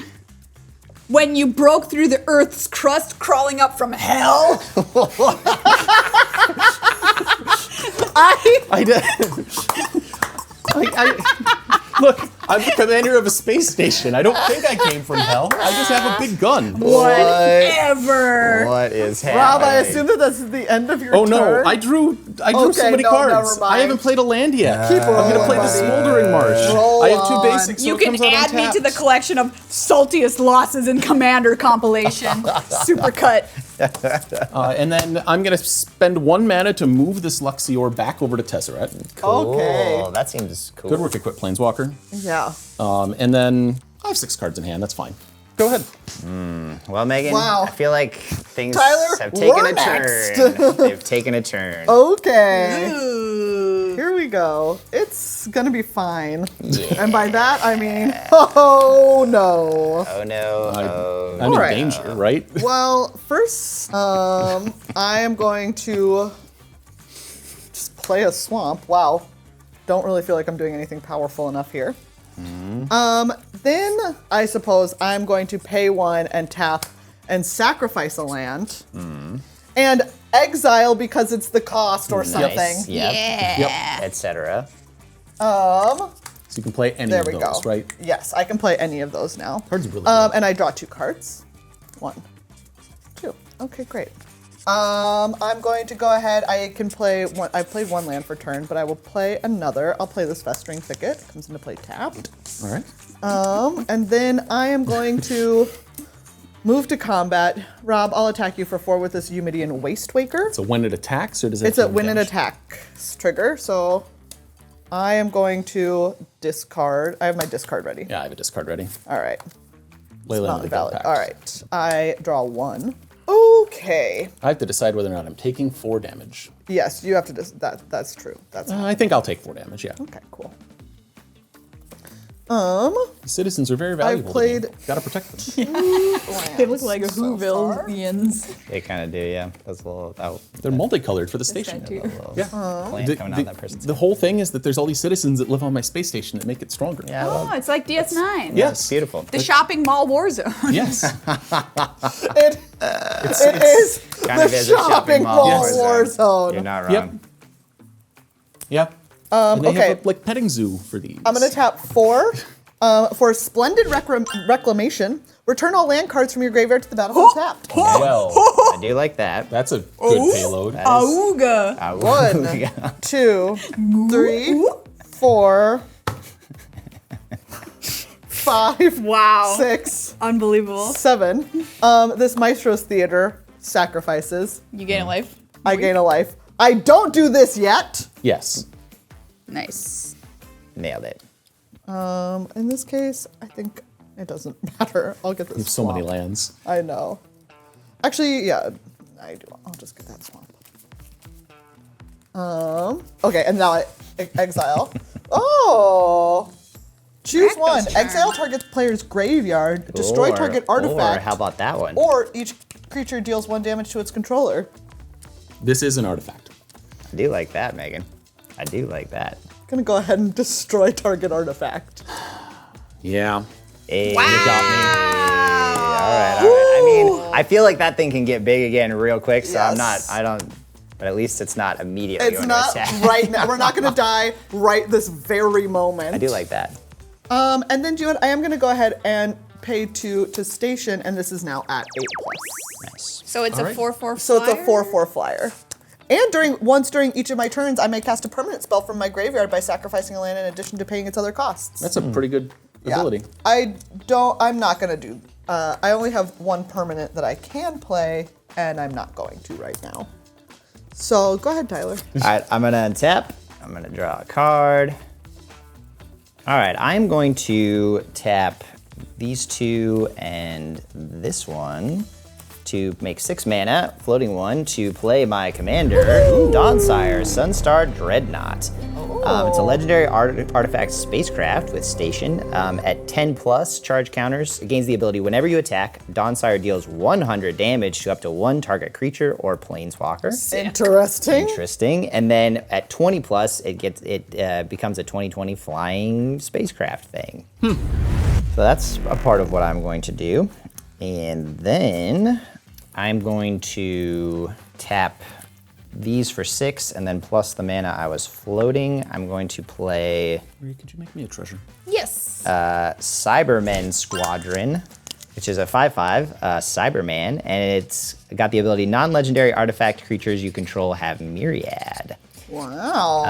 when you broke through the Earth's crust crawling up from hell? I did. Look, I'm the commander of a space station. I don't think I came from hell. I just have a big gun. Whatever. What is happening? Rob, I assume that that's the end of your Oh no, turn. I drew Okay, so many no, cards. never mind. I haven't played a land yet. Keep I'm gonna rolling, play the buddy. Smoldering Marsh. Roll I have 2 on. basics, so You it can comes out add me to the untapped. collection of saltiest losses in Commander compilation. Supercut. And then I'm gonna spend 1 mana to move this Luxior back over to Tezzeret. Okay. Cool. That seems cool. Good work, Equipped Planeswalker. Yeah. And then I have 6 cards in hand. That's fine. Go ahead. Well, Megan, Wow. I feel like things Tyler, have taken we're a next. turn. They've taken a turn. Okay. Here we go. It's gonna be fine. And by that I mean, oh no. Oh no. Oh. I'm in Alright. danger, right? Well, first, I am going to just play a swamp. Wow. Don't really feel like I'm doing anything powerful enough here. Then I suppose I'm going to pay 1 and tap and sacrifice a land. And exile because it's the cost or something. Nice. Yep. Yeah. Etc. So you can play any There of we those, go. right? Yes, I can play any of those now. Cards are really good. And I draw 2 cards. 1, 2. Okay, great. I'm going to go ahead. I can play one. I've played 1 land for turn, but I will play another. I'll play this Festering Thicket. Comes into play tapped. All right. And then I am going to move to combat. Rob, I'll attack you for 4 with this Eumidian Wastewaker. So when it attacks, or does it? It's a have when it damage? attacks trigger, so I am going to discard. I have my discard ready. Yeah, I have a discard ready. All right. Leyland Not Legal valid. Pact. All right. I draw 1. Okay. I have to decide whether or not I'm taking 4 damage. Yes, you have to. That's true. That's I think I'll take 4 damage. Yeah. okay. Cool. The citizens are very valuable. played- To me. Gotta protect them. They look like a So far. Whovillians. They kind of do, yeah. That's a little They're multicolored for the station. guy too. Yeah. plant coming out of that person's The whole thing is that there's all these citizens that live on my space station that make it stronger. Yeah, Oh, well, it's like DS9. Yes. it's beautiful. The shopping mall war zone. Yes. It is Kind the of is a shopping mall Yes. war zone. You're not Yep. wrong. Yep. And they okay. have a petting zoo for these. I'm gonna tap 4 for Splendid Reclamation. Return all land cards from your graveyard to the battlefield tapped. Well, I do like that. that's a good payload. That is- Auga. 1, 2, 3, 4, 5, Wow. 6, Unbelievable. 7. This Maestro's Theater sacrifices. You gain a life. I gain a life. I don't do this yet. Yes. Nice. Nailed it. In this case, I think it doesn't matter. I'll get this. You have so many swamp. lands. I know. Actually, yeah, I do. I'll just get that swamp. Okay, and now I exile. Oh, Choose Rakdos one. charm. Exile target's player's graveyard. Destroy target artifact. Or how about that one? Or each creature deals 1 damage to its controller. This is an artifact. I do like that, Megan. I do like that. Gonna go ahead and destroy target artifact. Yeah. Hey, Wow. you got me. All right. I mean, I feel like that thing can get big again real quick, so Yes. but at least it's not immediately It's going not to attack. right now. We're not gonna die right this very moment. I do like that. And then, do you know what? I am gonna go ahead and pay to station, and this is now at 8+. Nice. So it's a Alright. 4/4 So it's a flyer? 4/4 flyer. And once during each of my turns, I may cast a permanent spell from my graveyard by sacrificing a land in addition to paying its other costs. That's a pretty good ability. I'm not gonna do, I only have 1 permanent that I can play, and I'm not going to right now. So go ahead, Tyler. All right, I'm going to untap. I'm going to draw a card. All right, I'm going to tap these 2 and this one to make 6 mana, floating 1 to play my commander, Dawnsire, Sunstar Dreadnought. It's a legendary artifact spacecraft with station. At 10+ charge counters, it gains the ability whenever you attack, Dawnsire deals 100 damage to up to 1 target creature or planeswalker. Interesting. Interesting. And then at 20+, it becomes a 20/20 flying spacecraft thing. So that's a part of what I'm going to do. And then I'm going to tap these for 6, and then plus the mana I was floating, I'm going to play Maria, could you make me a treasure? Yes. Cybermen Squadron, which is a 5/5 Cyberman, and it's got the ability non-legendary artifact creatures you control have Myriad. Wow.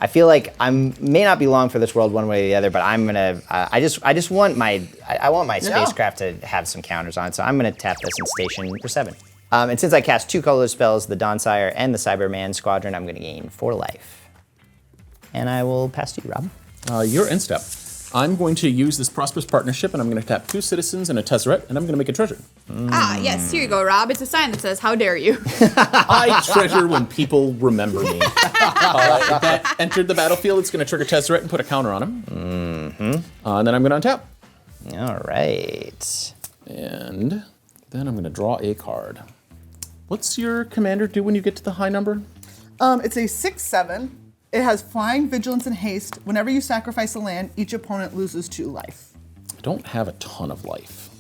I feel like I may not be long for this world one way or the other, but I'm gonna. I just want my spacecraft to have some counters on it, so I'm gonna tap this and station for 7. And since I cast 2 colorless spells, the Dawnsire and the Cyberman Squadron, I'm gonna gain 4 life. And I will pass to you, Rob. Your end step. I'm going to use this Prosperous Partnership, and I'm going to tap 2 citizens and a Tezzeret, and I'm going to make a treasure. Yes, here you go, Rob. It's a sign that says, "How dare you?" I treasure when people remember me. If that entered the battlefield, it's going to trigger Tezzeret and put a counter on him. And then I'm going to untap. All right. And then I'm going to draw a card. What's your commander do when you get to the high number? It's a 6/7. It has flying, vigilance, and haste. Whenever you sacrifice a land, each opponent loses 2 life. I don't have a ton of life.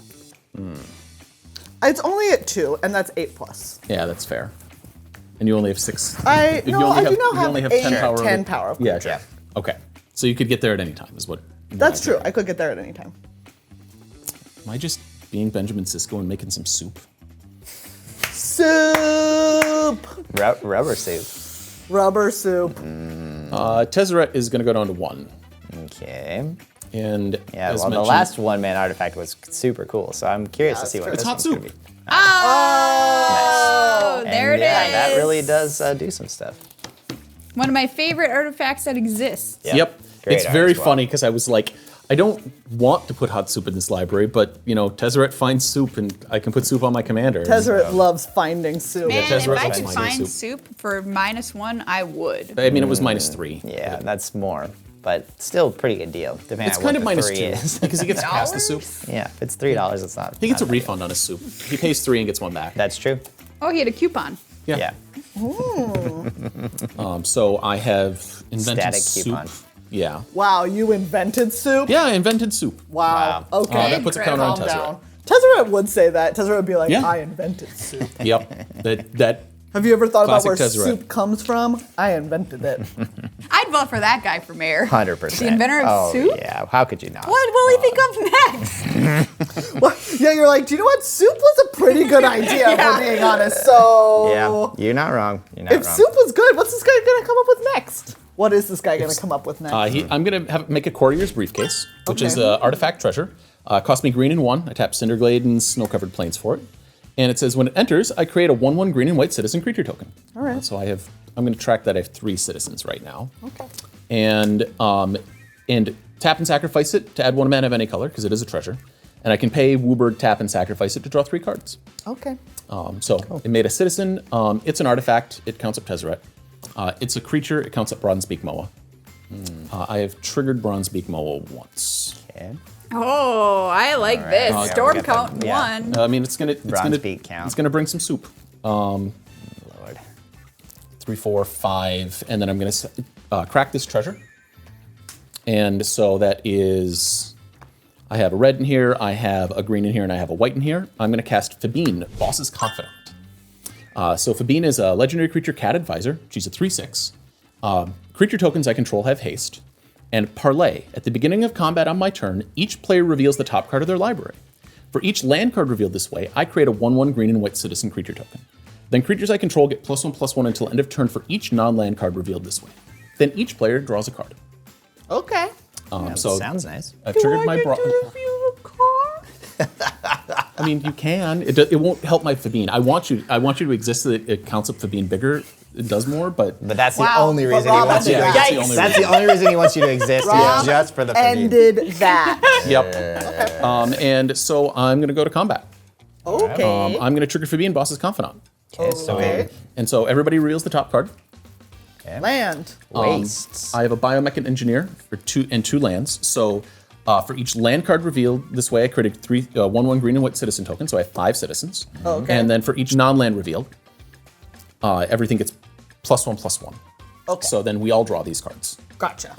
It's only at 2, and that's 8+. Yeah, that's fair. And you only have 6. I do now you only have have 10 8, power. 10 power. Of Yeah, creature. okay. So you could get there at any time, is what. That's true. I could get there at any time. Am I just being Benjamin Sisko and making some soup? Soup! Rubber soup. Rubber soup. Tezzeret is going to go down to 1. Okay. And Yeah, as well, the mentioned- last 1-man artifact was super cool, so I'm curious to see what It's this hot one's gonna soup. be. Oh, there it is. Yeah, that really does do some stuff. One of my favorite artifacts that exists. Yeah. Yep. Great It's art very as well. funny because I was like, I don't want to put hot soup in this library, but Tezzeret finds soup and I can put soup on my commander. Tezzeret loves finding soup. Man, if Tezzeret I loves could my find soup. soup for -1, I would. I mean, it was -3. Yeah, that's more, but still pretty good deal. Depending It's on kind what of the 3 -2 is. because he gets to pass the soup. Yeah, if it's $3, it's not. He gets a not refund on his soup. He pays 3 and gets 1 back. That's true. Oh, he had a coupon. Yeah. So I have invented Static soup. coupon. Yeah. Wow, you invented soup? Yeah, I invented soup. Wow. Wow. Okay. That puts a counter on Calm Tezzeret. down. Tezzeret would say that. Tezzeret would be like, Yeah. I invented soup. Yep. That Have you ever thought about Classic where Tezzeret. soup comes from? I invented it. I'd vote for that guy for mayor. 100%. The inventor of soup? Yeah, how could you not? What will he think of next? Well, yeah, you're like, do you know what? Soup was a pretty good idea, if we're being honest. So, Yeah, you're not wrong. You're not if wrong. soup was good, what's this guy gonna come up with next? What is this guy gonna come up with next? I'm gonna make a Courtier's Briefcase, which is Okay. an artifact treasure. Cost me green and 1. I tap Cinderglade and Snow-Covered Plains for it. And it says when it enters, I create a 1/1 green and white citizen creature token. All right. So I'm going to track that I have 3 citizens right now. Okay. And tap and sacrifice it to add 1 mana of any color because it is a treasure. And I can pay Wooburg, tap and sacrifice it to draw 3 cards. Okay. It made a citizen. It's an artifact. It counts up Tezzeret. It's a creature. It counts up Broad and Speak Moa. I have triggered Bronzebeak Moa once. Okay. Oh, I like this. Yeah, Storm we got count that. Yeah. 1. I mean, it's gonna Bronzebeak count. It's gonna bring some soup. Lord. 3, 4, 5, and then I'm gonna crack this treasure. And so that is, I have a red in here, I have a green in here, and I have a white in here. I'm gonna cast Fabine, Boss's Confidant. So Fabine is a legendary creature cat advisor. She's a 3/6. Creature tokens I control have haste. And parlay. At the beginning of combat on my turn, each player reveals the top card of their library. For each land card revealed this way, I create a 1/1 green and white citizen creature token. Then creatures I control get +1/+1 until end of turn for each non-land card revealed this way. Then each player draws a card. Okay. So Sounds nice. I've triggered my I mean, you can. It won't help my Fabine. I want you to exist so that it counts up Fabine bigger. It does more, but But that's the Wow, only but reason Rob he wants you to ended that. exist. Yikes. That's the only reason he wants you to exist, Rob is just for the Fabine. Ended that. Yep. And so I'm going to go to combat. Okay. I'm going to trigger Fabine, Boss's Confidant. Okay, so Okay. And so everybody reveals the top card. Land. wastes. I have a Biomech Engineer for 2 lands. So for each land card revealed this way, I created 1/1 green and white citizen token. So I have 5 citizens. Okay. And then for each non-land revealed, everything gets +1/+1. Okay. So then we all draw these cards. Gotcha.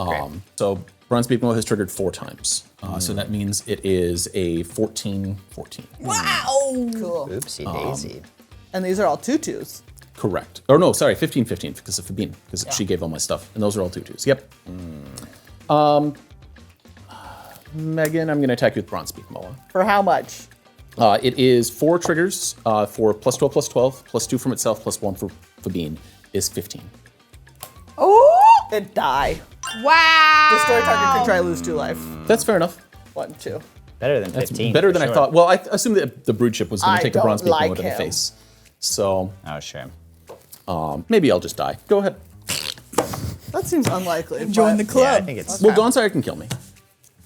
So Bronzebeak Moa has triggered 4 times. So that means it is a 14/14. Wow. Cool. Oopsie daisy. And these are all 2/2s. Correct. Or no, sorry, 15/15 because of Fabine, because she gave all my stuff. And those are all 2/2s. Yep. Megan, I'm going to attack you with Bronzebeak Moa. For how much? It is 4 triggers for +12/+12, +2 from itself, +1 for Fabine is 15. Oh! It die. Wow. Destroy target creature, I lose 2 life. That's fair enough. 1, 2. Better than That's 15. better for than I sure. thought. Well, I assumed that the brood ship was going I to take a don't Bronzebeak like Moa to the him. face. So Oh, sure. maybe I'll just die. Go ahead. That seems unlikely. Join the but- club. Yeah, I think it's. Well, Dawnsire can kill me.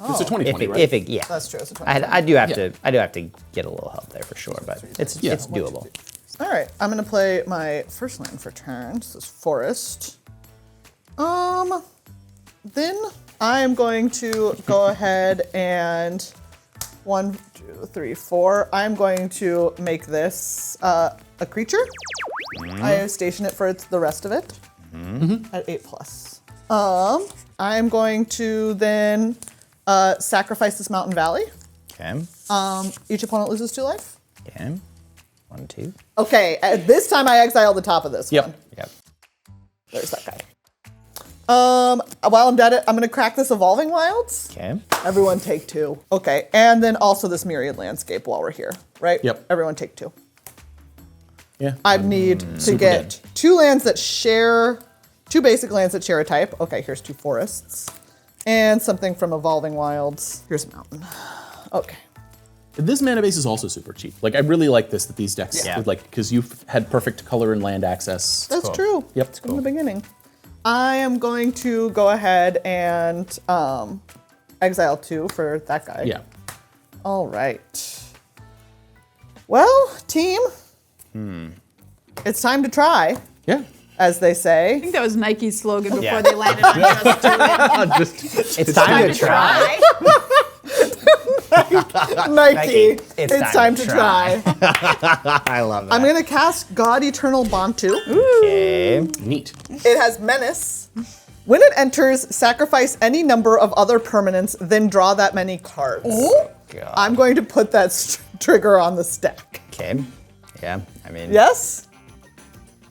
It's a 20/20, right? Yeah. That's true. It's a 20. I do have Yeah. to. I do have to get a little help there for sure, but it's doable. All right, I'm gonna play my first land for turn. This is Forest. Then I am going to go ahead and 1, 2, 3, 4. I'm going to make this a creature. I station it for the rest of it at 8+. I'm going to then sacrifice this Mountain Valley. Okay. Each opponent loses 2 life. Okay. 1, 2. Okay, at this time I exile the top of this Yep. one. Yep. There's that guy. While I'm dead, I'm gonna crack this Evolving Wilds. Okay. Everyone take 2. Okay, and then also this Myriad Landscape while we're here, right? Yep. Everyone take 2. Yeah. I need to Super get dead. 2 lands that share, 2 basic lands that share a type. Okay, here's 2 forests. And something from Evolving Wilds. Here's a mountain. Okay. This mana base is also super cheap. Like, I really like this, that these decks, Yeah. like, because you've had perfect color and land access. That's true. Yep. It's from the beginning. I am going to go ahead and exile 2 for that guy. Yeah. All right. Well, team, it's time to try, Yeah. as they I say. think that was Nike's slogan before Yeah. they landed on Just Do It. It's time to try. Nike, it's it's time to try. I love that. I'm going to cast God Eternal Bantu. Okay. Neat. It has Menace. When it enters, sacrifice any number of other permanents, then draw that many cards. God. I'm going to put that trigger on the stack. Okay. Yeah. I mean, Yes?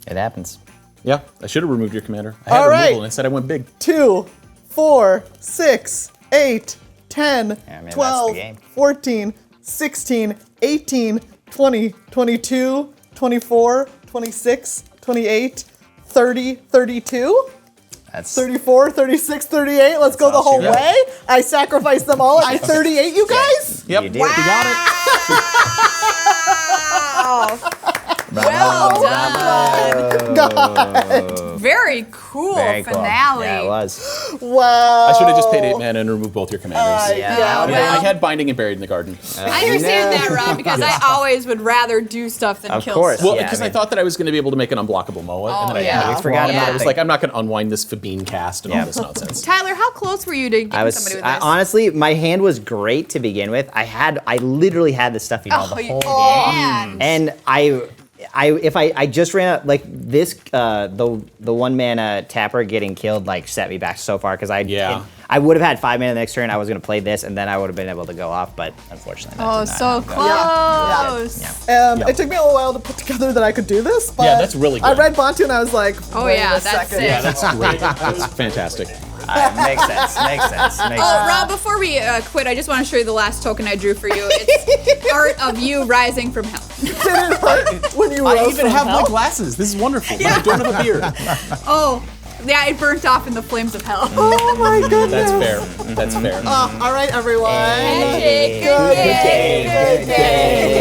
it happens. Yeah. I should have removed your commander. I had All removal right. and instead I went big. 2, 4, 6, 8, 10, Yeah, I mean, that's 12, the game. 14, 16, 18, 20, 22, 24, 26, 28, 30, 32, That's 34, 36, 38. Let's go the all whole she wrote. way. I sacrificed them all at 38, you guys? Yep. You did. You got it. Well done. God. Very cool Very cool. finale. Yeah, it was. Wow. I should have just paid 8 mana and removed both your commanders. Yeah. well- I had Binding and Buried in the Garden. I understand that, Rob, because I always would rather do stuff than Of kill course. stuff. Well, Yeah, because I I mean- thought that I was going to be able to make an unblockable Moa, and then I yeah. had We it forgot wrong. about I was it. like, I'm not going to unwind this Fabine cast and all this nonsense. Tyler, how close were you to getting somebody with this? Honestly, my hand was great to begin with. I literally had the stuff the whole game. And I just ran out like this the 1 mana tapper getting killed like set me back so far because I would have had 5 mana the next turn. I was gonna play this and then I would have been able to go off, but unfortunately. that Oh, did not so happen. close. Yeah. It took me a little while to put together that I could do this, but Yeah, that's really I good. read Bantu and I was like, Oh, wait yeah, a that's second. it. Yeah, that's great. That's fantastic. Makes sense. Makes sense. Rob, before we quit, I just want to show you the last token I drew for you. It's art of you rising from hell. Did it hurt when you I rose even from have my hell? glasses. This is wonderful. But I don't have a beard. Oh, yeah, it burnt off in the flames of hell. Oh my goodness. That's fair. That's fair. All right, everyone. Handshake, good day. Good day.